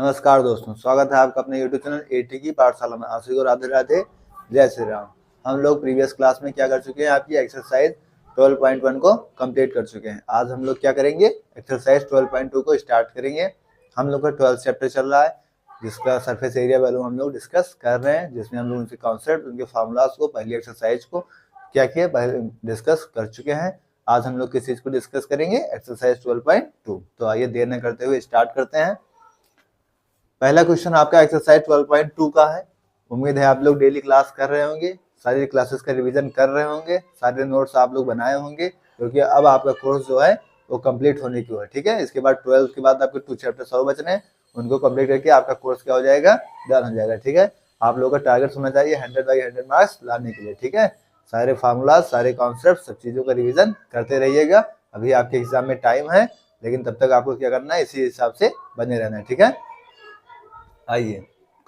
नमस्कार दोस्तों, स्वागत है आपका अपने YouTube चैनल एटी की पाठशाला में। आप सभी को राधे राधे, जय श्री राम। हम लोग प्रीवियस क्लास में क्या कर चुके हैं, आपकी एक्सरसाइज 12.1 को कंप्लीट कर चुके हैं। आज हम लोग क्या करेंगे, एक्सरसाइज 12.2 को स्टार्ट करेंगे। हम लोग का 12th चैप्टर चल रहा है, जिसका सरफेस एरिया वैल्यू हम लोग डिस्कस कर रहे हैं, जिसमें हम लोग उनके कॉन्सेप्ट, उनके फार्मूलाज को, पहली एक्सरसाइज को क्या किया पहले डिस्कस कर चुके हैं। आज हम लोग किस चीज को डिस्कस करेंगे, एक्सरसाइज 12.2। तो आइए देर न करते हुए स्टार्ट करते हैं। पहला क्वेश्चन आपका एक्सरसाइज 12.2 का है। उम्मीद है आप लोग डेली क्लास कर रहे होंगे, सारी क्लासेस का रिवीजन कर रहे होंगे, सारे नोट्स आप लोग बनाए होंगे, क्योंकि अब आपका कोर्स जो है वो कंप्लीट होने की है। ठीक है, इसके बाद 12 के बाद आपके 2 चैप्टर और बचने हैं, उनको कंप्लीट करके आपका कोर्स क्या हो जाएगा, डन हो जाएगा। ठीक है, आप लोगों का टारगेट होना चाहिए 100/100 मार्क्स लाने के लिए। ठीक है, सारे फार्मूला, सारे कॉन्सेप्ट, सब चीजों का रिविजन करते रहिएगा। अभी आपके एग्जाम में टाइम है, लेकिन तब तक आपको क्या करना है, इसी हिसाब से बने रहना है। ठीक है, आइए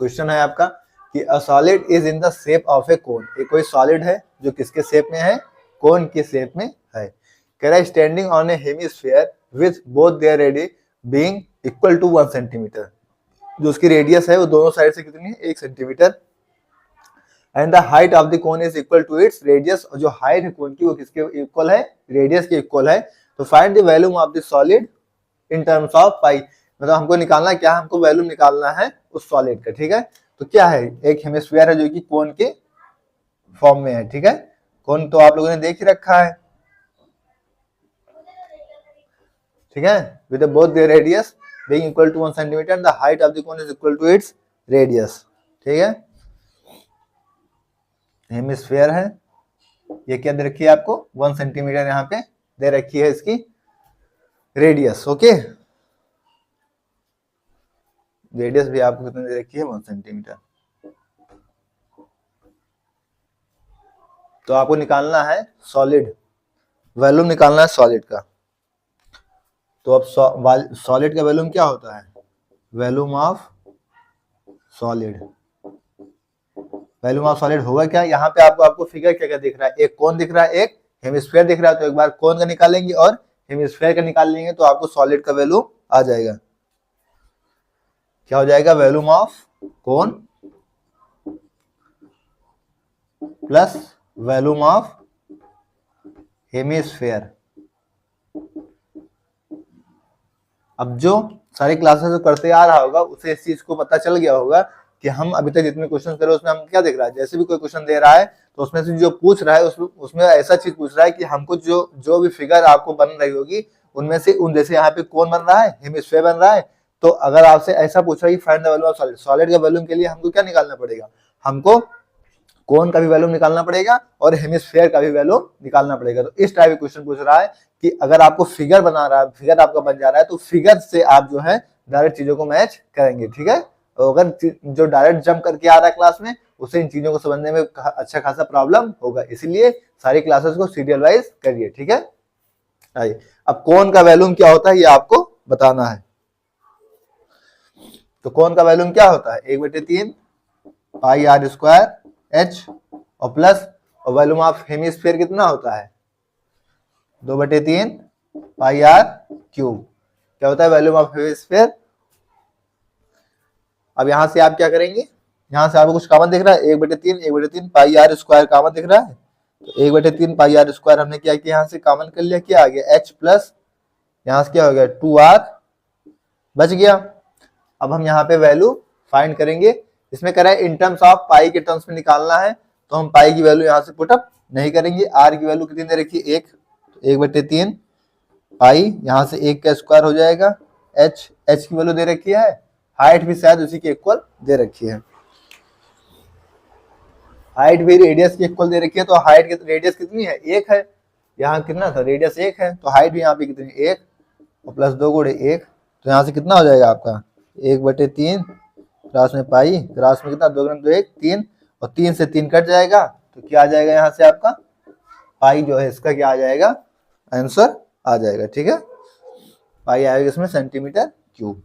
क्वेश्चन है आपका कि a solid is in the shape of a cone. एक कोई सॉलिड है जो किसके शेप में है, कोन के शेप में है। कह रहा है standing on a hemisphere with both their radius being equal to 1 centimetre. जो उसकी रेडियस है वो दोनों साइड से कितनी है, 1 centimetre. And the height of the cone is equal to its radius. और जो हाइट है कोन की वो किसके इक्वल है, रेडियस के इक्वल है। तो find the value of the solid in terms of pi. मतलब हमको निकालना क्या, हमको वैल्यू निकालना है उस सॉलिड का। ठीक है, तो क्या है, एक हेमिस्फीयर है जो कि कोन के फॉर्म में है। ठीक है, कोन तो आप लोगों ने देख ही रखा है। ठीक है, with both their radius being equal to 1 centimetre, the height of the cone is equal to its radius. ठीक है, हेमिस्फीयर है, ये क्या दे रखी है आपको, 1 सेंटीमीटर यहाँ पे दे रखी है इसकी रेडियस। ओके, रेडियस भी आपको कितने दे रखी है, 1 सेंटीमीटर। तो आपको निकालना है सॉलिड, वैल्यूम निकालना है सॉलिड का। तो अब सॉलिड का वैल्यूम क्या होता है, volume of solid. Volume of solid होगा क्या, यहाँ पे आपको फिगर क्या क्या दिख रहा है, एक कोन दिख रहा है, एक हेमिस्फीयर दिख रहा है। तो एक बार कोन का निकालेंगे और हेमिस्फीयर का निकाल लेंगे तो आपको सॉलिड का वैल्यू आ जाएगा। क्या हो जाएगा, volume of cone plus volume of hemisphere. अब जो सारी क्लासेस जो करते आ रहा होगा उसे इस चीज को पता चल गया होगा कि हम अभी तक जितने क्वेश्चन करे उसमें हम क्या देख रहा है, जैसे भी कोई क्वेश्चन दे रहा है तो उसमें से जो पूछ रहा है उसमें ऐसा चीज पूछ रहा है कि हमको जो भी फिगर आपको बन रही होगी उनमें से उन, जैसे यहाँ पे कौन बन रहा है, हेमिस्फीयर बन रहा है। तो अगर आपसे ऐसा पूछ रहा है कि find the value of solid, solid का वैल्यू के लिए हमको क्या निकालना पड़ेगा, हमको कोन का भी वैल्यू निकालना पड़ेगा और हेमिस्फीयर का भी वैल्यू निकालना पड़ेगा। तो इस टाइप का क्वेश्चन पूछ रहा है कि अगर आपको फिगर बना रहा है, फिगर आपका बन जा रहा है, तो फिगर से आप जो है डायरेक्ट चीजों को मैच करेंगे। ठीक है, तो अगर जो डायरेक्ट जंप करके आ रहा है क्लास में, उसे इन चीजों को समझने में अच्छा खासा प्रॉब्लम होगा, इसलिए सारी क्लासेस को सीरियल वाइज करिए। ठीक है, आइए अब कोन का वैल्यूम क्या होता है ये आपको बताना है। तो कोन का वैल्यूम क्या होता है, 1/3 पाई आर स्क्वायर एच और प्लस, और वैल्यूम ऑफ हेमिस्फीयर कितना होता है, 2/3 पाई आर क्यूब। क्या होता है वैल्यूम ऑफ हेमिस्फीयर। अब यहां से आप क्या करेंगे, यहां से आपको कुछ कॉमन दिख रहा है, 1/3 पाई आर स्क्वायर कॉमन दिख रहा है। तो 1/3 पाई आर स्क्वायर हमने क्या किया, यहां से कॉमन कर लिया, क्या आ गया, एच प्लस यहां से क्या हो गया, 2r बच गया। अब हम यहाँ पे वैल्यू फाइंड करेंगे। इसमें कह रहा है इन टर्म्स ऑफ पाई के टर्म्स में निकालना है, तो हम पाई की वैल्यू यहाँ से पुटअप नहीं करेंगे। आर की वैल्यू कितनी दे रखी है, 1, तो 1/3 पाई, यहाँ से 1 का स्क्वायर हो जाएगा। एच की वैल्यू दे रखी है, हाइट भी शायद उसी के इक्वल दे रखी है, हाइट भी रेडियस के इक्वल दे रखी है। तो हाइट की रेडियस कितनी है, 1 है, यहाँ कितना था, रेडियस 1 है, तो हाइट भी यहाँ पे कितनी, 1 और प्लस 2 गुणे 1, तो यहाँ से कितना हो जाएगा आपका 1/3 क्रॉस में पाई, क्रॉस में कितना, 2 × 2 1 3, और 3 से 3 कट जाएगा, तो क्या आ जाएगा यहाँ से आपका पाई जो है इसका क्या आ जाएगा, आंसर आ जाएगा। ठीक है, पाई आएगा इसमें सेंटीमीटर क्यूब।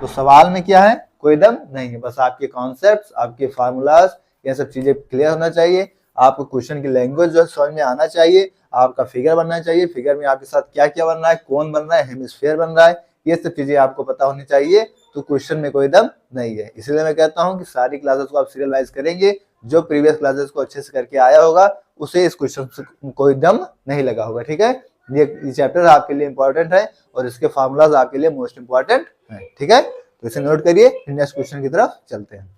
तो सवाल में क्या है, कोई दम नहीं है, बस आपके कॉन्सेप्ट्स, आपके फार्मूलाज, ये सब चीजें क्लियर होना चाहिए। आपको क्वेश्चन की लैंग्वेज जो समझ में आना चाहिए, आपका फिगर बनना चाहिए, फिगर में आपके साथ क्या क्या बन रहा है, कौन बन रहा है, हेमिस्फीयर बन रहा है, ये सब चीजें आपको पता होनी चाहिए। तो क्वेश्चन में कोई दम नहीं है। इसलिए मैं कहता हूँ कि सारी क्लासेस को आप सीरियल वाइज करेंगे, जो प्रीवियस क्लासेस को अच्छे से करके आया होगा उसे इस क्वेश्चन से कोई दम नहीं लगा होगा। ठीक है, ये चैप्टर आपके लिए इंपॉर्टेंट है और इसके फॉर्मूलाज आपके लिए मोस्ट इंपॉर्टेंट है। ठीक है, तो इसे नोट करिए, नेक्स्ट क्वेश्चन की तरफ चलते हैं।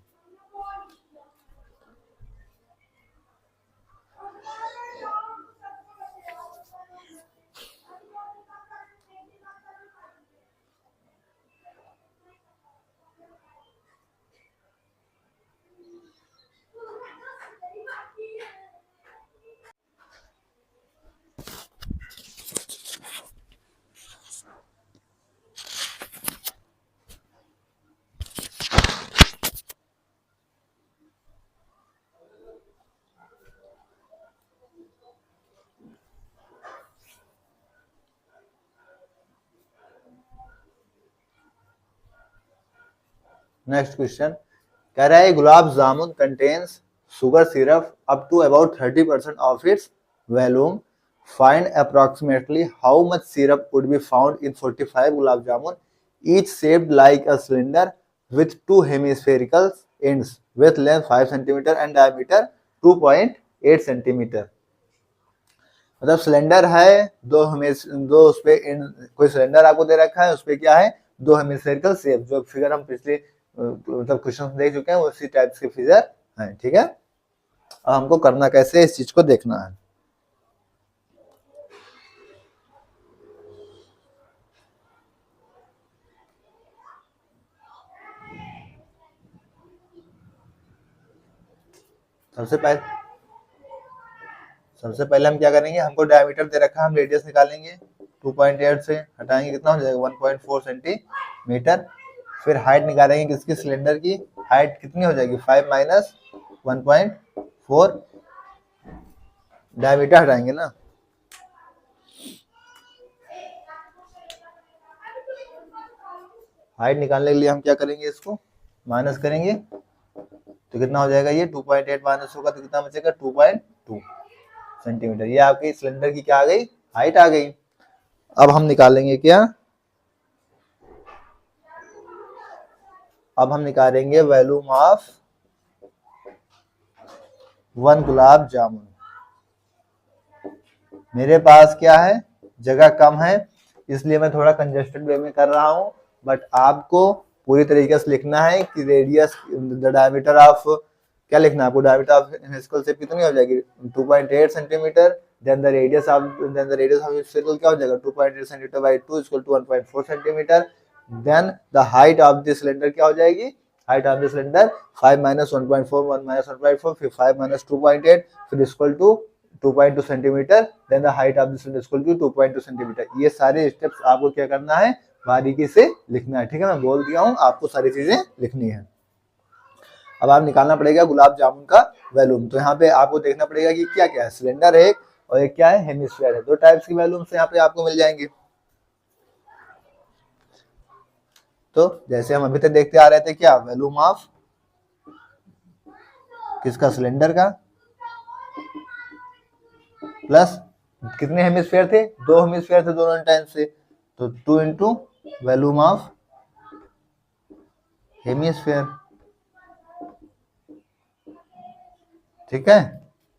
नेक्स्ट क्वेश्चन कह रहा है gulab jamun contains sugar syrup up to about 30% of its volume. Find approximately how much syrup would be found in 45 gulab jamun, each shaped like a cylinder with two hemispherical ends with length 5 cm and diameter 2.8 cm. मतलब cylinder है दो उस पे कोई cylinder आपको दे रखा है, उस पे क्या है, दो हेमिस्फेरिकल शेप, जो फिगर हम पिछले मतलब क्वेश्चन देख चुके हैं उसी टाइप के फिगर है। ठीक है, अब हमको करना कैसे है, इस चीज को देखना है। सबसे पहले हम क्या करेंगे, हमको डायमीटर दे रखा है, हम रेडियस निकालेंगे, 2.8 से हटाएंगे कितना हो जाएगा 1.4 सेंटीमीटर। फिर हाइट निकालेंगे किसकी, सिलेंडर की, हाइट कितनी हो जाएगी 5 माइनस 1.4, डायमीटर हटाएंगे ना, हाइट निकालने के लिए हम क्या करेंगे, इसको माइनस करेंगे तो कितना हो जाएगा, ये 2.8 माइनस होगा तो कितना बचेगा 2.2 सेंटीमीटर। ये आपकी सिलेंडर की क्या आ गई, हाइट आ गई। अब हम निकालेंगे क्या, अब हम निकालेंगे वॉल्यूम ऑफ 1 गुलाब जामुन। मेरे पास क्या है, जगह कम है, इसलिए मैं थोड़ा कंजेस्टेड वे में कर रहा हूं, बट आपको पूरी तरीके से लिखना है कि रेडियस द डायमीटर ऑफ, क्या लिखना है आपको, डायमीटर ऑफ हेमिस्फेरिकल शेप कितनी हो जाएगी 2.8 centimetre, then the radius of circle क्या हो जाएगा 2.8 centimetre by 2 equal to 1.4 centimetre. Then the height of the cylinder क्या हो जाएगी, height of the cylinder 5 minus 1.4, 1 minus 1.4, फिर 5 माइनस 2.8, फिर equal to 2.2 centimetre, then the height of the cylinder equal to 2.2 centimetre. ये सारे स्टेप्स आपको क्या करना है, बारीकी से लिखना है। ठीक है, मैं बोल दिया हूं आपको सारी चीजें लिखनी है। अब आप निकालना पड़ेगा गुलाब जामुन का वॉल्यूम। तो यहाँ पे आपको देखना पड़ेगा कि क्या क्या है, सिलेंडर है एक और एक क्या है, हेमिस्फीयर है। दो टाइप्स की वॉल्यूम्स यहाँ पे आपको मिल जाएंगे। तो जैसे हम अभी तक देखते आ रहे थे, क्या वॉल्यूम ऑफ किसका, सिलेंडर का, प्लस कितने हेमिस्फीयर थे, दो हेमिस्फीयर थे दोनों टाइम से, तो 2 इंटू वॉल्यूम ऑफ हेमिस्फीयर। ठीक है,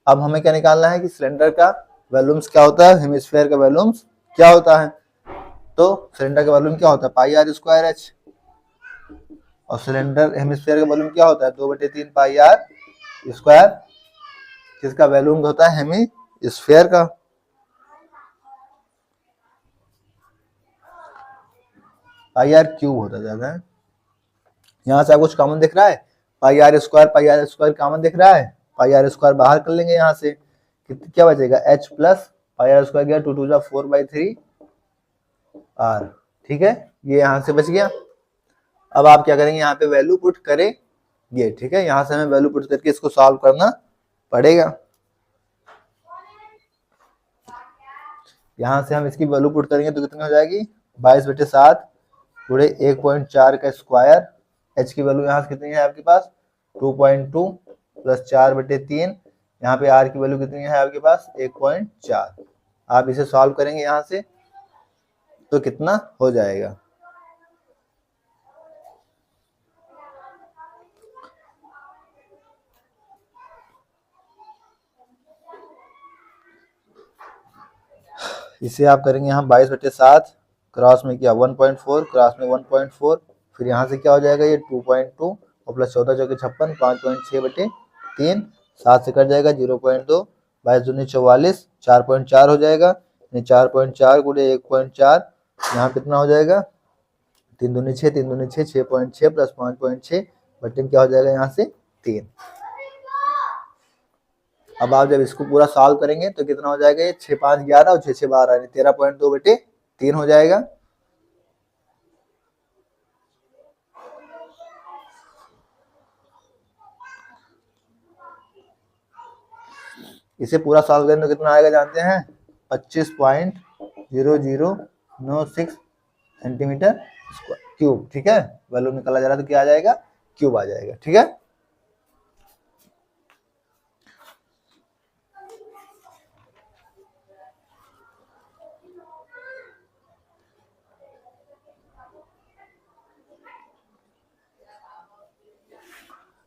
अब हमें क्या निकालना है कि सिलेंडर का वॉल्यूम्स क्या होता है, हेमिस्फीयर का वॉल्यूम्स क्या होता है। तो सिलेंडर का वॉल्यूम क्या होता है पाई आर स्क्वायर एच, और सिलेंडर हेमिस्फीयर का वॉल्यूम क्या होता है 2/3 पाई आर स्क्वायर, किसका वॉल्यूम होता है, हेमिस्फीयर का। पाई आर क्यूब होता जाता है। यहाँ से आपको कुछ कॉमन दिख रहा है, पाई आर स्क्वायर कॉमन दिख रहा है, पाई आर स्क्वायर बाहर कर लेंगे यहाँ से, क्या बचेगा H plus pi R square गया 2 2 जा 4/3 आर। ठीक है, ये यहाँ से बच गया। अब आप क्या करेंगे, यहाँ पे वैल्यू पुट करेंगे। ठीक है, यहाँ से हमें वैल्यू पुट करके इसको सॉल्व करना पड़ेगा। यहाँ से हम इसकी वैल्यू पुट करेंगे तो कितनी हो जाएगी 22/7 पूरे 1.4 का स्क्वायर। एच की वैल्यू यहाँ से कितनी है आपके पास 2.2 प्लस 4/3, यहाँ पे आर की वैल्यू कितनी है आपके पास 1.4। आप इसे सॉल्व करेंगे यहाँ से तो कितना हो जाएगा, इसे आप करेंगे यहाँ 22/7, क्रॉस में किया 1.4, क्रॉस में 1.4, फिर यहाँ से क्या हो जाएगा ये 2.2 और प्लस 14 चौके 56, 5.6/3, 7 से कट जाएगा 0.2, 22 दूनी 44, 4.4 हो जाएगा, 4.4 गुणे 1.4, यहाँ कितना हो जाएगा 3 दूनी 6, 3 दूनी 6, 6.6 प्लस 5.6/3 क्या हो जाएगा यहाँ से 3। अब आप जब इसको पूरा सॉल्व करेंगे तो कितना हो जाएगा ये 6 5 11 और 6 6 12 13.2/3 हो जाएगा। इसे पूरा सॉल्व करें तो कितना आएगा जानते हैं 25.0096 सेंटीमीटर क्यूब। ठीक है, वैल्यू निकाला जा रहा है तो क्या आ जाएगा क्यूब आ जाएगा। ठीक है,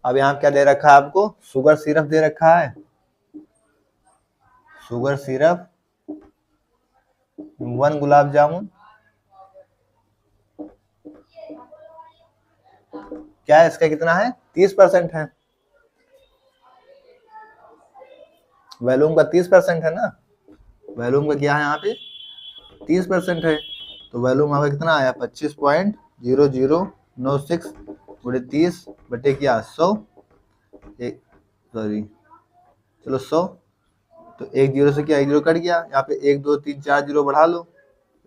अब यहाँ क्या दे रखा है आपको, शुगर सिरप दे रखा है, शुगर सिरप 1 गुलाब जामुन, क्या है इसका कितना है 30% है, वैल्यूम का 30% है ना, वैल्यूम का क्या है यहाँ पे 30% है, तो वैल्यूम आपका कितना आया 25.0096 गुणे 30/100, सॉरी चलो 100, तो 1 जीरो से क्या 1 जीरो कट गया, यहाँ पे 1 2 3 4 जीरो बढ़ा लो,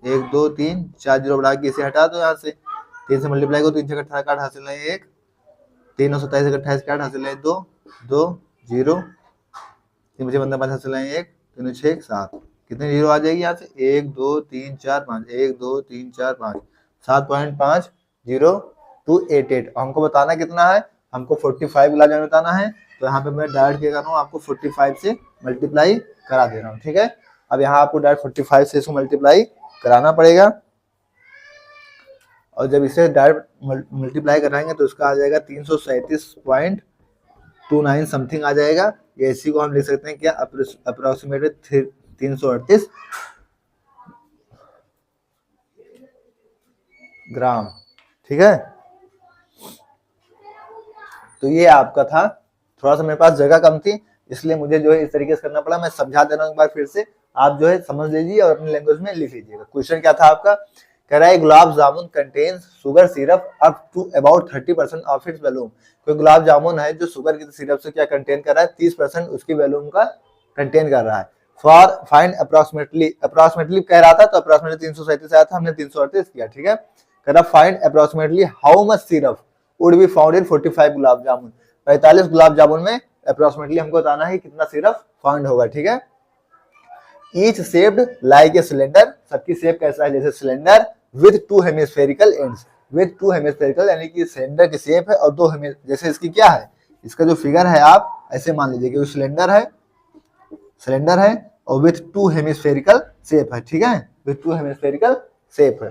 1 2 3 4 जीरो बढ़ा के इसे हटा दो, यहाँ से 3 से मल्टीप्लाई को 3 से 18 काट हासिल है 1, 3 और 27 से 28 काट हासिल है 2 2 0, 3 बचे 15 5 हासिल है 1, 3 6 7, कितने जीरो आ जाएगी यहाँ से 1 2 3 4 5, 1 2 3 4 5, 7.502288। हमको बताना कितना है, हमको 45 गुलाब जामुन बताना है, तो यहाँ पे मैं डायरेक्ट क्या कर रहा हूँ आपको 45 से मल्टीप्लाई करा दे रहा हूँ। ठीक है, अब यहाँ आपको डायरेक्ट 45 से इसको मल्टीप्लाई कराना पड़ेगा, और जब इसे डायरेक्ट मल्टीप्लाई कराएंगे तो इसका आ जाएगा 337.29 समथिंग आ जाएगा। ये इसी को हम लिख सकते हैं क्या अप्रोक्सीमेटली 338 ग्राम। ठीक है, तो ये आपका था, थोड़ा सा मेरे पास जगह कम थी इसलिए मुझे जो है इस तरीके से करना पड़ा। मैं समझा दे रहा हूँ एक बार फिर से, आप जो है समझ लीजिए और अपनी लैंग्वेज में लिख लीजिएगा। क्वेश्चन क्या था आपका, कह रहा है gulab jamun contains sugar syrup up to about 30% of its volume. कोई गुलाब जामुन है जो शुगर की सिरप से क्या कंटेन कर रहा है 30% उसकी वैल्यूम का कंटेन कर रहा है। फॉर फाइंड अप्रोक्सीमेटली कह रहा था, तो अप्रोक्सीमेटली 337 आया था, हमने 338 किया। ठीक है, कह रहा find approximately how much syrup would be found in 45 gulab jamun. 45 gulab jamun में अप्रोक्सीमेटली हमको बताना है कितना सिरप फाउंड होगा। ठीक है, each shaped like a cylinder, सबकी शेप कैसा है जैसे cylinder, with 2 hemispherical ends, with 2 hemispherical यानी कि सिलेंडर की शेप है और 2 जैसे इसकी क्या है, इसका जो फिगर है आप ऐसे मान लीजिए कि सिलेंडर है और विथ 2 हेमिस्फेरिकल शेप है। ठीक है, विथ 2 हेमिस्फेरिकल शेप है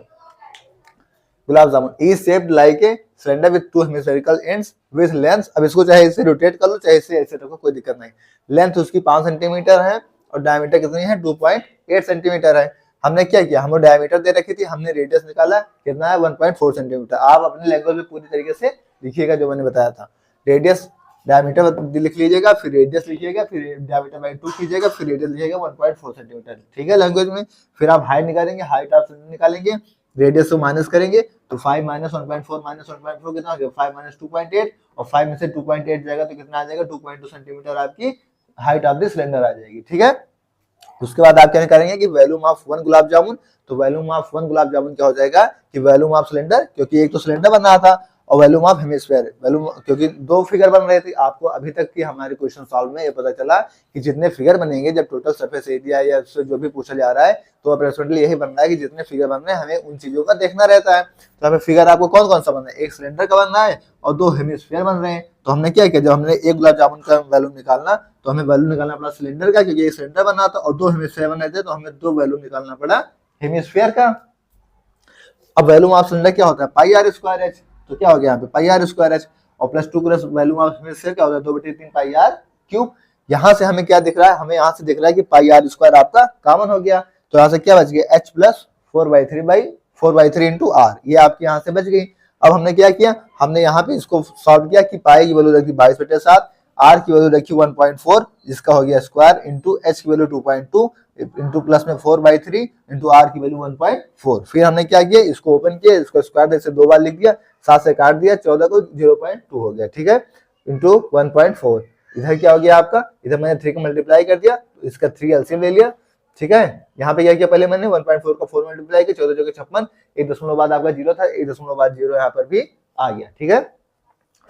gulab jamun, is shaped like a cylinder with 2 hemispherical ends with length. अब इसको चाहे इसे रोटेट कर लो चाहे इसे ऐसे रखो, कोई दिक्कत नहीं। लेंथ उसकी 5 सेंटीमीटर है और डायमीटर कितनी है 2.8 सेंटीमीटर है। हमने क्या किया, हमें डायमीटर दे रखी थी, हमने रेडियस निकाला कितना है 1.4 सेंटीमीटर। आप अपने लैंग्वेज में पूरी तरीके से लिखिएगा जो मैंने बताया था, रेडियस डायमीटर लिख लीजिएगा, फिर रेडियस लिखिएगा, फिर डायमीटर बाय 2 कीजिएगा, फिर रेडियस लिखिएगा 1.4 सेंटीमीटर। ठीक है, लैंग्वेज में। फिर आप हाइट निकालेंगे, हाइट आप निकालेंगे, रेडियस को माइनस करेंगे तो 5 माइनस 1.4 कितना हो गया 5 माइनस 2.8 और 5 में से 2.8 जाएगा तो कितना आ जाएगा 2.2 सेंटीमीटर आपकी हाइट ऑफ द सिलेंडर आ जाएगी। ठीक है, उसके बाद आप क्या करेंगे कि वैल्यूम ऑफ 1 गुलाब जामुन, तो वैल्यूम ऑफ 1 गुलाब जामुन क्या हो जाएगा कि वैल्यूम ऑफ सिलेंडर, क्योंकि एक तो सिलेंडर बन रहा था, और वैल्यूम ऑफ हेमिस्फीयर, वैल्यूम क्योंकि 2 फिगर बन रहे थे। आपको अभी तक की हमारे क्वेश्चन सॉल्व में ये पता चला कि जितने फिगर बनेंगे जब टोटल सरफेस एरिया या उससे जो भी पूछा जा रहा है तो अप्रोक्सीमेटली यही बन रहा है कि जितने फिगर बन रहे हैं हमें उन चीजों का देखना रहता है। तो हमें फिगर आपको कौन कौन सा बन रहा है, एक सिलेंडर का बन रहा है और 2 हेमिस्फीयर बन रहे हैं। तो हमने क्या किया, जब हमने एक गुलाब जामुन का वैल्यू निकालना तो हमें वैल्यू निकालना पड़ा सिलेंडर का, क्योंकि एक सिलेंडर बना था और 2 हेमिस्फीयर बन रहे थे, तो हमें 2 वैल्यू निकालना पड़ा हेमिस्फीयर का। अब वैल्यू ऑफ सिलेंडर क्या होता है पाई आर स्क्वायर एच, तो क्या हो गया यहाँ पे पाई आर स्क्वायर एच और plus 2 plus value of hemisphere क्या होता है 2/3 पाई आर क्यूब। यहाँ से हमें क्या दिख रहा है, हमें यहाँ से दिख रहा है कि पाई आर स्क्वायर आपका कॉमन हो गया। तो यहाँ से क्या बच गया, h प्लस 4/3 इंटू आर, ये आपके यहाँ से बच गई। अब हमने क्या किया, हमने यहाँ पे इसको सॉल्व किया कि पाई की वैल्यू रखी 22/7, आर की वैल्यू रखी 1.4, जिसका हो गया स्क्वायर, इंटू एच की वैल्यू 2.2, इंटू प्लस में 4/3 इंटू आर की वैल्यू 1.4। फिर हमने क्या किया, इसको ओपन किया, इसको स्क्वायर से 2 बार लिख दिया, 7 से काट दिया, 14 को 0.2 हो गया, ठीक है, इंटू 1.4। इधर क्या हो गया आपका, इधर मैंने 3 को मल्टीप्लाई कर दिया, तो इसका 3 एलसीएम ले लिया, ठीक है। यहाँ पे क्या किया, पहले मैंने 1.4 का 4 मल्टीप्लाई किया, 14 चौके 56, 1 दशमलव बाद आपका 0 था, 1 दशमलव बाद 0 यहाँ पर भी आ गया, ठीक है।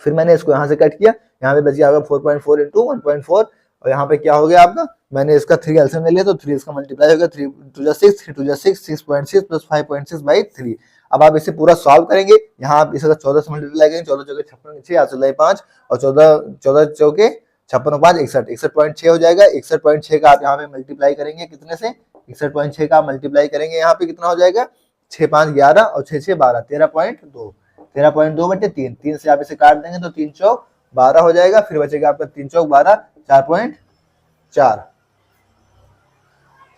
फिर मैंने इसको यहाँ से कट किया, यहाँ पे बच गया आपका 4.4 इंटू 1.4, और यहाँ पे क्या हो गया आपका, मैंने इसका 3 एलसीएम ले लिया, तो 3 इसका मल्टीप्लाई हो गया, 3 2 जा 6, 3 2 जा 6, 6.6 प्लस 5.6/3। अब आप इसे पूरा सॉल्व करेंगे, यहाँ आप इसका 14 से मल्टीप्लाई करेंगे, 14 चौके 56 6, 8 5, और 14 चौके 56 5 61, 61.6 हो जाएगा। 61.6 का आप यहाँ पे मल्टीप्लाई करेंगे कितने से, 61.6 का आप मल्टीप्लाई करेंगे यहाँ पे कितना हो जाएगा, 6 5 11 और 6 6 12, 13.2, 13.2/3, 3 से आप इसे काट देंगे तो 3 चौक 12 हो जाएगा, फिर बचेगा आपका 3 चौक 12, 4.4,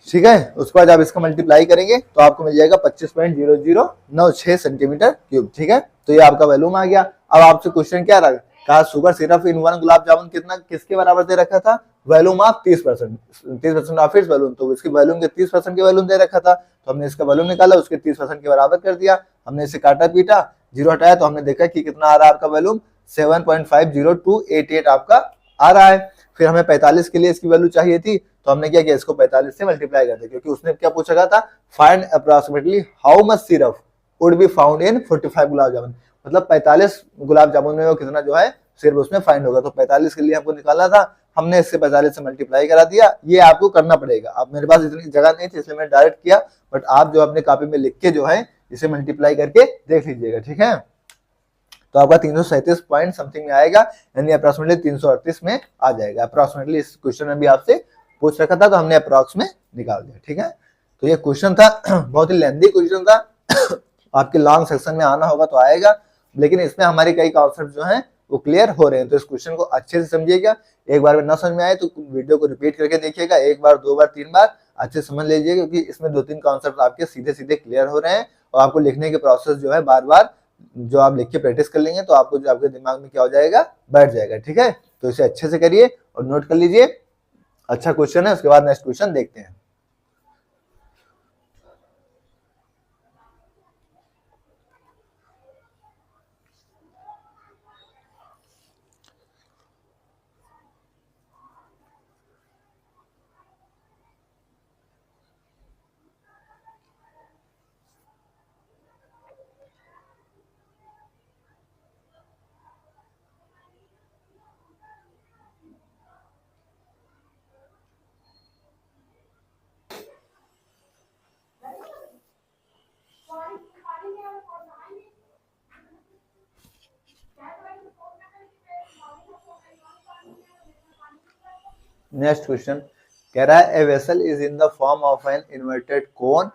ठीक है। उसके बाद आप इसका मल्टीप्लाई करेंगे तो आपको मिल जाएगा 25.0096 सेंटीमीटर क्यूब, ठीक है। तो ये आपका वैल्यूम आ गया। अब आपसे क्वेश्चन क्या रहा, कहा सुगर सिरप इन 1 गुलाब जामुन कितना किसके बराबर दे रखा था, volume of 30% of its volume, तो इसकी वैल्यूम के 30% की वैल्यूम दे रखा था, तो हमने इसका वैल्यूम निकाला, उसके 30% के बराबर कर दिया, हमने इसे काटा पीटा, 0 हटाया, तो हमने देखा कि कितना आ रहा है आपका वैल्यूम, 7.50288 आपका आ रहा है। फिर हमें 45 के लिए इसकी वैल्यू चाहिए थी, तो हमने क्या किया, इसको 45 से मल्टीप्लाई कर दिया, क्योंकि उसने क्या पूछा था, find approximately how much syrup would be found in 45 gulab jamun, मतलब 45 गुलाब जामुन में वो कितना जो है सिर्फ उसमें फाइंड होगा, तो 45 के लिए हमको निकालना था, हमने इससे 45 से मल्टीप्लाई करा दिया। ये आपको करना पड़ेगा, अब मेरे पास इतनी जगह नहीं थी इसलिए मैंने डायरेक्ट किया, बट आप जो अपने कॉपी में लिख के जो है इसे मल्टीप्लाई करके देख लीजिएगा, ठीक है। तो आपका 337 पॉइंट समथिंग में आएगा, यानी अप्रोक्सीमेटली 338 में आ जाएगा अप्रोक्सीमेटली। इस क्वेश्चन में भी आपसे पूछ रखा था, तो हमने अप्रोक्स में निकाल दिया, ठीक है। तो ये क्वेश्चन था बहुत ही लेंथी क्वेश्चन था आपके लॉन्ग सेक्शन में आना होगा तो आएगा, लेकिन इसमें हमारे कई कॉन्सेप्ट जो हैं वो क्लियर हो रहे हैं। तो इस क्वेश्चन को अच्छे से समझिएगा, एक बार में ना समझ में आए तो वीडियो को रिपीट करके देखिएगा, 1 बार 2 बार 3 बार अच्छे से समझ लीजिएगा, क्योंकि इसमें 2-3 कॉन्सेप्ट आपके सीधे सीधे क्लियर हो रहे हैं, और आपको लिखने के प्रोसेस जो है बार बार जो आप लिख के प्रैक्टिस कर लेंगे तो आपको जो आपके दिमाग में क्या हो जाएगा, बैठ जाएगा, ठीक है। तो इसे अच्छे से करिए और नोट कर लीजिए, अच्छा क्वेश्चन है। उसके बाद नेक्स्ट क्वेश्चन देखते हैं। नेक्स्ट क्वेश्चन कह रहा है, a vessel is in the form of an inverted cone,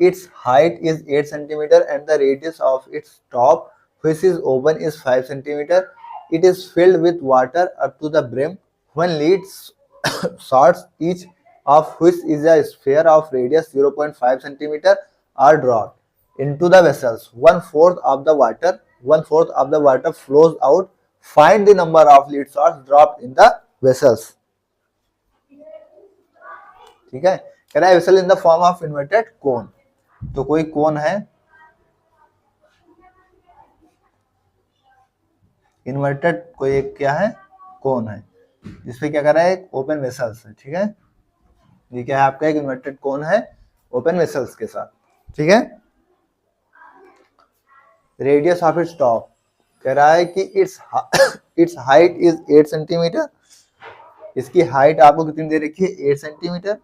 it's height is 8 centimetre and the radius of its top which is open is 5 centimetre, it is filled with water up to the brim when leads shots each of which is a sphere of radius 0.5 centimeter are dropped into the vessels. 1/4 of the water flows out. Find the number of lead shots dropped in the vessels. ठीक है, कह रहा है vessel in the form of inverted कोन, तो कोई कोन है, inverted कोई एक क्या है, कोन है, जिसपे क्या कर रहा है, एक ओपन वेसल्स है, ठीक है। ये क्या है आपका, एक इन्वर्टेड कोन है ओपन वेसल्स के साथ, ठीक है। रेडियस ऑफ इट्स टॉप कह रहा है कि इट्स हाइट इज 8 सेंटीमीटर, इसकी हाइट आपको कितनी दे रखी है, 8 सेंटीमीटर,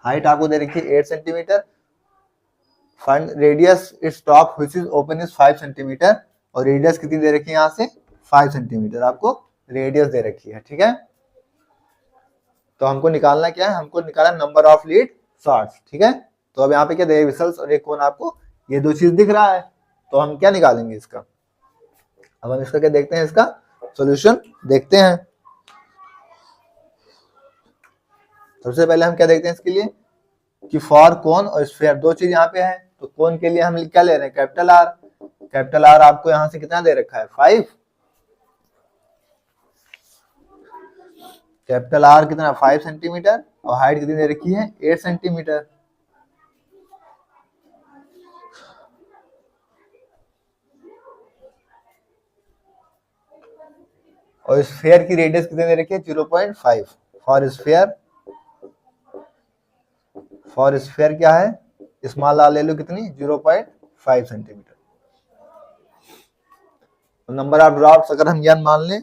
हाइट आपको दे रखी है 8 centimetre. Find radius it's top which is open is 5 centimetre, और रेडियस कितनी दे रखी है, यहाँ से 5 सेंटीमीटर आपको रेडियस दे रखी है, ठीक है। तो हमको निकालना क्या है, हमको निकालना नंबर ऑफ लीड शॉट्स, ठीक है। तो अब यहाँ पे क्या दे, वेसल्स और एक कोन, आपको ये 2 चीज दिख रहा है, तो हम क्या निकालेंगे इसका, अब हम इसका क्या देखते हैं, इसका सॉल्यूशन देखते हैं। सबसे पहले हम क्या देखते हैं इसके लिए, कि फॉर कोन और स्फीयर दो चीज यहाँ पे है, तो कोन के लिए हम क्या ले रहे हैं, कैपिटल आर। कैपिटल आर आपको यहाँ से कितना दे रखा है, 5। कैपिटल आर कितना, 5 सेंटीमीटर, और हाइट कितनी दे रखी है, 8 सेंटीमीटर। और स्फीयर की रेडियस कितनी दे रखी है, 0.5। फॉर स्फीयर क्या है, स्मॉल आर ले लो, कितनी, 0.5 सेंटीमीटर। नंबर ऑफ ड्रॉप्स अगर हम n मान लें,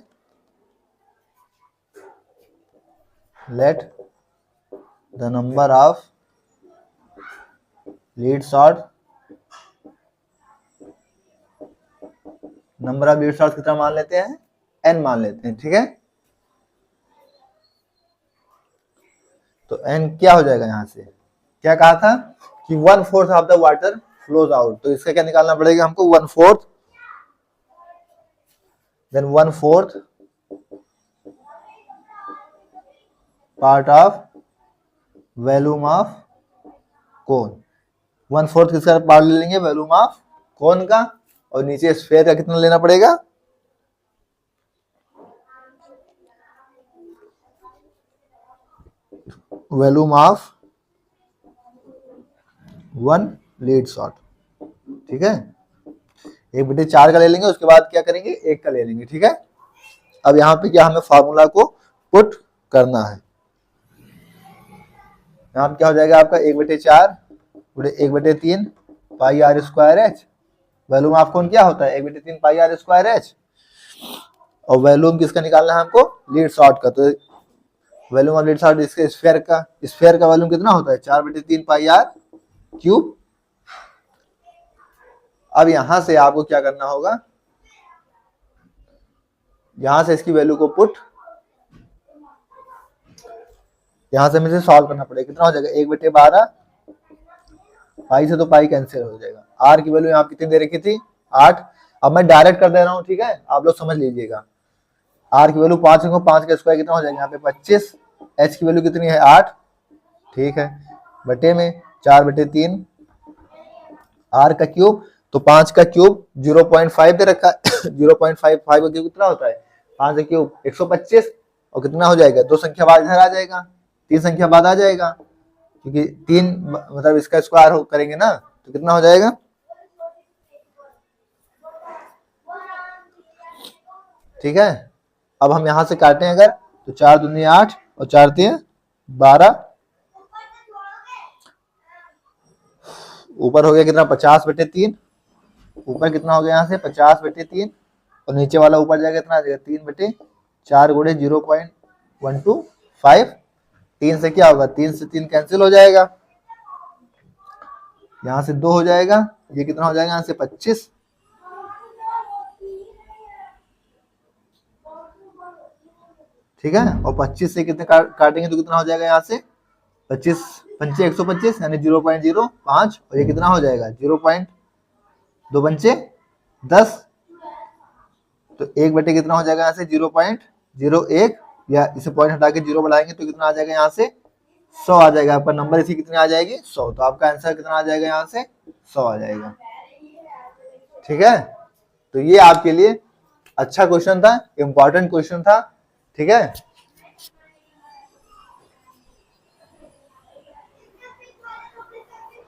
let the number of lead shot, number of lead shot कितना मान लेते हैं, n मान लेते हैं, ठीक है। तो n क्या हो जाएगा, यहां से क्या कहा था कि 1/4 of the water flows out, तो इसका क्या निकालना पड़ेगा हमको, 1/4, then 1/4 part of volume of cone. 1/4 किसका पार्ट ले लेंगे, वॉल्यूम ऑफ कोन का, और नीचे स्फीयर का कितना लेना पड़ेगा, वॉल्यूम ऑफ 1 लीड शॉट, ठीक है। 1/4 का ले लेंगे, उसके बाद क्या करेंगे, 1 का ले लेंगे, ठीक है। अब यहाँ पे क्या हमें फार्मूला को पुट करना है, यहाँ पे क्या हो जाएगा आपका 1/4 गुणे 1/3 pi R square H. Volume of cone क्या होता है, 1/3 पाई आर स्क्वायर एच, और वॉल्यूम किसका निकालना है हमको, लीड शॉट का। तो वॉल्यूम ऑफ लीड शॉट इसके स्फीयर का वॉल्यूम कितना होता है, 4/3 पाई आर क्यूब। अब यहां से आपको क्या करना होगा, यहां से इसकी वैल्यू को पुट, यहां से मुझे सॉल्व करना पड़ेगा, कितना हो जाएगा, 1/12, पाई से तो पाई कैंसिल हो जाएगा। आर की वैल्यू यहाँ कितनी दे रखी थी, 8। अब मैं डायरेक्ट कर दे रहा हूँ, ठीक है, आप लोग समझ लीजिएगा। आर की वैल्यू 5 है, 5 का स्क्वायर कितना हो जाएगा, यहाँ पे 25। एच की वैल्यू कितनी है, 8, ठीक है, बटे में 4/3 आर का क्यूब, तो 5 का क्यूब 0.5 दे रखा है 0.55 का क्यूब कितना होता है, 5 का क्यूब 125, और कितना हो जाएगा, 2 संख्या बाद इधर आ जाएगा, 3 संख्या बाद आ जाएगा, क्योंकि 3 मतलब इसका स्क्वायर करेंगे ना, तो कितना हो जाएगा, ठीक है। अब हम यहां से काटें अगर, तो 4 दूनी 8 और 4 3 12, ऊपर हो गया कितना, 50/3, ऊपर कितना हो गया यहाँ से 50/3, और नीचे वाला ऊपर जाएगा कितना आ जाएगा, 3/4 गुणे 0.125। 3 से क्या होगा, 3 से 3 कैंसिल हो जाएगा, यहाँ से 2 हो जाएगा, ये कितना हो जाएगा यहाँ से 25, ठीक है। और 25 से कितने काटेंगे तो कितना हो जाएगा, यहाँ से 25 पंचे 125 यानी 0.05, और ये कितना हो जाएगा 0.2 पंचे 10, तो 1 बटे कितना हो जाएगा यहाँ से 0.01, या इसे पॉइंट हटा के 0 बढ़ाएंगे तो कितना आ जाएगा यहाँ से 100 आ जाएगा। आपका नंबर इसी कितनी आ जाएगी, 100, तो आपका आंसर कितना आ जाएगा यहाँ से 100 आ जाएगा, ठीक है। तो ये आपके लिए अच्छा क्वेश्चन था, इंपॉर्टेंट क्वेश्चन था, ठीक है।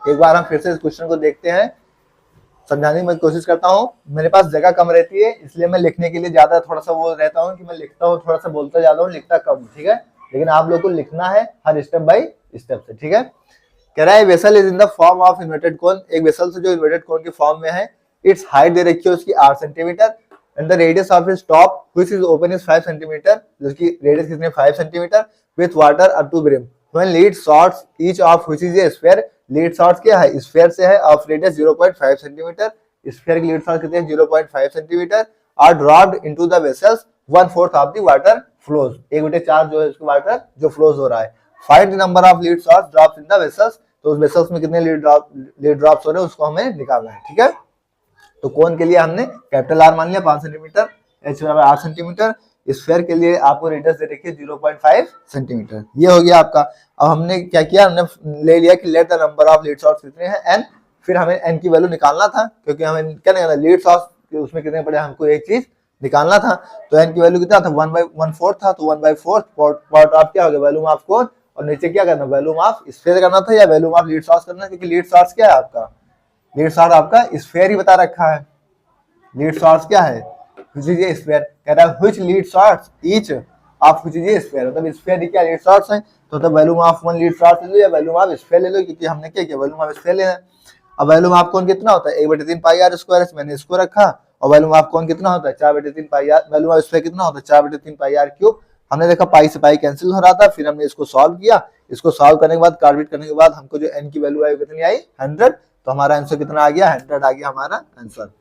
एक बार हम फिर से इस क्वेश्चन को देखते हैं, समझाने की मैं कोशिश करता हूँ। मेरे पास जगह कम रहती है, इसलिए मैं लिखने के लिए ज्यादा थोड़ा सा वो रहता हूँ कि मैं लिखता हूँ, थोड़ा सा बोलता ज्यादा हूँ, लिखता कम, ठीक है। लेकिन आप लोग को लिखना है हर स्टेप बाय स्टेप से, ठीक है। कह रहा है vessel is in the form of inverted कोन, एक वेसल से जो इन्वर्टेड कोन के फॉर्म में है, इट्स हाइट दे रखी है उसकी 8 centimetre, and the radius of its top which is open is 5 centimetre, जिसकी रेडियस कितनी है 5 centimetre, with water up to brim, when lead shots each of which is a sphere, lead shots क्या है, sphere से है, of radius 0.5 centimetre, sphere की lead shot कितने हैं 0.5 centimetre, are dropped into the vessels 1/4 of the water flows, 1/4 जो है उसका वाटर जो फ्लोज हो रहा है। Find the number of lead shots drops in the vessels, तो उस वेसल्स में कितने लीड ड्रॉप्स हो रहे हैं उसको हमें निकालना है, ठीक है। तो कोन के लिए हमने कैपिटल आर मान लिया 5 सेंटीमीटर, एच बराबर 8 सेंटीमीटर, स्फीयर के लिए आपको रेडियस दे रखी है 0.5 सेंटीमीटर। ये हो गया आपका। अब हमने क्या किया, हमने ले लिया कि let the number of lead shots कितने हैं एन, फिर हमें एन की वैल्यू निकालना था, क्योंकि हमें क्या निकालना, लीड शॉट्स उसमें कितने पड़े, हमको एक चीज निकालना था। तो एन की वैल्यू कितना था, 1/4 था, तो 1/4 पार्ट ऑफ क्या हो गया, वैल्यूम ऑफ कोर, और नीचे क्या करना, वैल्यूम ऑफ स्फीयर करना था या वैल्यूम ऑफ लीड शॉट्स करना, क्योंकि लीड शॉट्स क्या है आपका, लीड शॉट आपका स्फीयर ही बता रखा है। लीड शॉट्स क्या है, which is a sphere, कह रहा है which lead shots each of which is a sphere, मतलब स्फीयर की क्या लीड शॉट्स हैं, तो तब volume of one lead shots ले लो या वैल्यूम ऑफ स्फीयर ले लो, क्योंकि हमने क्या किया, वैल्यूम ऑफ स्फीयर लेना है। अब वैल्यूम ऑफ कौन कितना होता है, 1/3 पाई आर स्क्वायर, मैंने इसको रखा, और वैल्यूम ऑफ कौन कितना होता है, 4/3 पाई आर, वैल्यूम ऑफ स्फीयर कितना होता है, 4/3 पाई आर क्यूब। हमने देखा पाई से पाई कैंसिल हो रहा था, फिर हमने इसको सॉल्व किया, इसको सॉल्व करने के बाद कार्बेट करने के बाद हमको जो एन की वैल्यू आई कितनी आई, 100, तो हमारा आंसर कितना आ गया, 100 आ गया हमारा आंसर।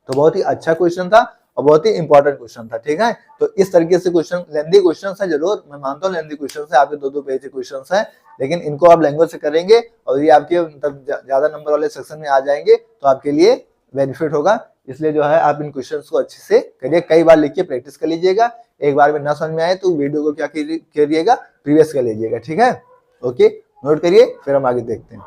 तो बहुत ही अच्छा क्वेश्चन था और बहुत ही इंपॉर्टेंट क्वेश्चन था, ठीक है। तो इस तरीके से क्वेश्चन, लेंथी क्वेश्चन है जरूर, मैं मानता हूँ लेंथी क्वेश्चन है, आपके 2-2 पेज के क्वेश्चन है, लेकिन इनको आप लैंग्वेज से करेंगे और ये आपके मतलब ज्यादा नंबर वाले सेक्शन में आ जाएंगे तो आपके लिए बेनिफिट होगा। इसलिए जो है आप इन क्वेश्चन को अच्छे से करिए, कई बार लिख के प्रैक्टिस कर लीजिएगा, एक बार में ना समझ में आए तो वीडियो को क्या करिएगा, प्रीवियस कर लीजिएगा, ठीक है। ओके, नोट करिए, फिर हम आगे देखते हैं।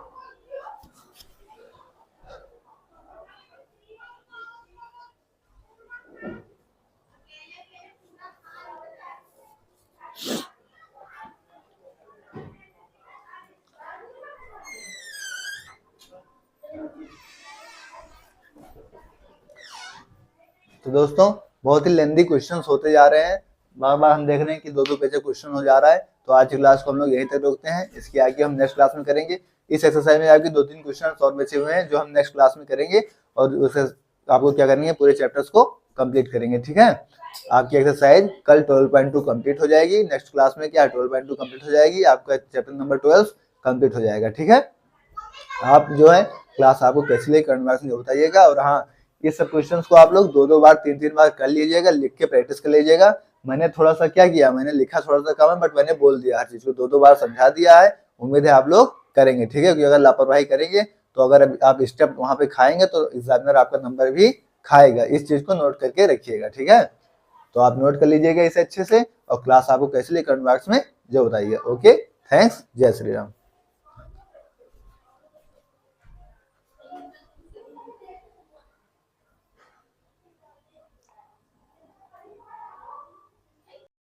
तो दोस्तों बहुत ही लेंथी क्वेश्चंस होते जा रहे हैं, बार बार हम देख रहे हैं कि 2-2 पेज क्वेश्चन हो जा रहा है, तो आज की क्लास को हम लोग यहीं तक रोकते हैं, इसके आगे हम नेक्स्ट क्लास में करेंगे। इस एक्सरसाइज में आपके 2-3 क्वेश्चन और बचे हुए हैं जो हम नेक्स्ट क्लास में करेंगे, और उससे आपको क्या करनी है, पूरे चैप्टर्स को कंप्लीट करेंगे, ठीक है। आपकी एक्सरसाइज कल 12.2 कंप्लीट हो जाएगी, नेक्स्ट क्लास में क्या 12.2 कंप्लीट हो जाएगी, आपका चैप्टर नंबर 12 कंप्लीट हो जाएगा, ठीक है। आप जो है क्लास आपको कैसे लगी कमेंट बॉक्स में बताइएगा, और हाँ ये सब क्वेश्चंस को आप लोग 2-2 बार 3-3 बार कर लीजिएगा, लिख के प्रैक्टिस कर लीजिएगा। मैंने थोड़ा सा क्या किया, मैंने लिखा थोड़ा सा कम है, बट मैंने बोल दिया, हर चीज को 2-2 बार समझा दिया है। उम्मीद है आप लोग करेंगे, ठीक है, क्योंकि अगर लापरवाही करेंगे तो अगर आप स्टेप वहां पे खाएंगे तो एग्जामिनर आपका नंबर भी खाएगा, इस चीज को नोट करके रखिएगा, ठीक है। तो आप नोट कर लीजिएगा इसे अच्छे से, और क्लास आपको कैसे लगी कमेंट बॉक्स में जो बताइए। ओके, थैंक्स, जय श्री राम।